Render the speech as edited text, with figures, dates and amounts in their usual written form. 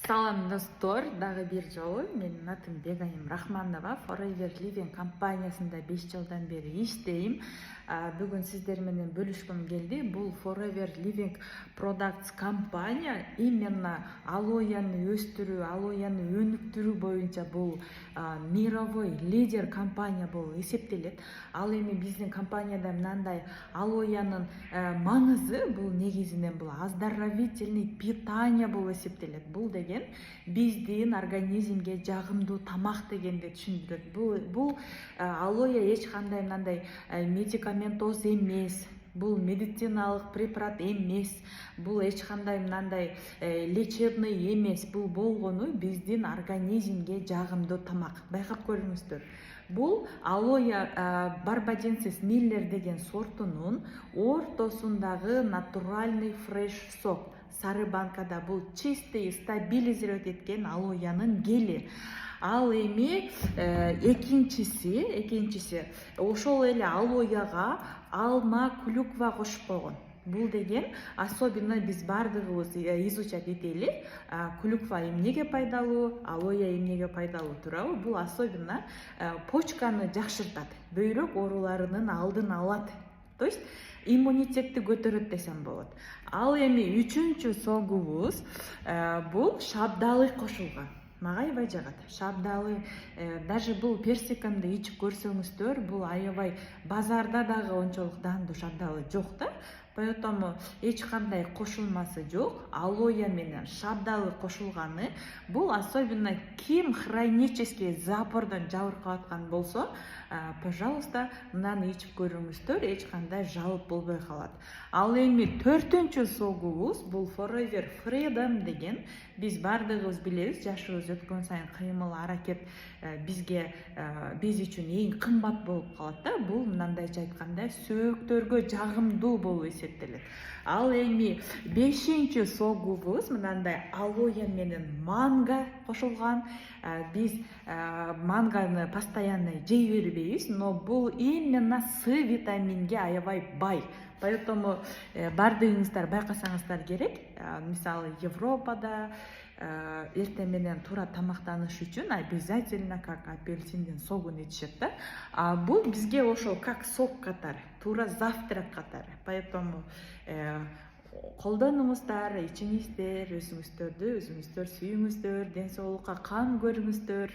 Салам достор, дагы бир жолу менин атым Бегайым Рахманова, Forever Living компаниясында 5 жылдан бери иштейм. Бүгүн сиздер менен бөлүшкүм келди. Бул Forever Living Products компания именно алояны өстүрүү, алояны өнүктүрүү боюнча бул мировой лидер компания болуп эсептелет. Ал эми биздин компанияда мындай алоянын маңызы бул негизинен бул оздоровительный питание болуп эсептелет. Бул деген биздин организмге жагымдуу тамак дегенди түшүндүрөт. Бул алоя эч кандай мындай медикаментоз эмес, бул медициналык препарат эмес, бул эч кандай мындай лечебный эмес. Бул болгону биздин организмге жагымдуу тамак. Байкап көрүңүздөр. Бул алоя барбаденсис миллер деген сортунун ортосундагы натуральный фреш сок. Сары банкада бул чистый стабилизировать эткен алоянын гели. Ал эми экинчиси ошол эле алояга алма, клюква кошуп койгон. Бул деген особенно биз бардыгыбыз изучать этели. Клюква эмнеге пайдалуу, алоя эмнеге пайдалуу тууралуу. Бул особенно почканы жакшыртат, бөйрөк ооруларынын алдын алат. То есть иммунитетти көтөрөт десем болот. Ал эми үчүнчү согубуз бул шабдалы кошулган. Мага аябай жагат. Шабдалы, даже бул персикымды ичип көрсөңүздөр, бул аябай базарда дагы ончолук даамдуу шабдалы жок да. Поэтому эч кандай кошулмасы жок. Алоя менен шабдалы кошулганы бул особенно ким хронический запордон жабыркап аткан болсо, пожалуйста, мынаны ичип көрүңүздөр, эч кандай жалып болбой калат. Ал эми төртүнчү согубуз бул Forever Freedom деген. Биз бардыгыбыз билебиз, жашыбыз өткөн сайын кыймыл аракет биз үчүн эң кымбат болуп калат да. Бул мындайча айтканда сөөктөргө жагымдуу болуп эсептелет. Ал эми бешинчи согубуз мындай алоя менен манго кошулган. Биз манганы постоянно жей бербейбиз, но бул именно С витаминге аябай бай. Поэтому бардыгыңыздар байкасаңыздар керек. Мисалы Европада эртең менен туура тамактаныш үчүн обязательно как апельсиндин согун ичишет да. Бул бизге ошол как сок катары, туура завтрак катары. Поэтому колдонуңуздар, ичиңиздер, өзүңүздөрдү өзүңүздөр сүйүңүздөр, ден соолукка кам көрүңүздөр.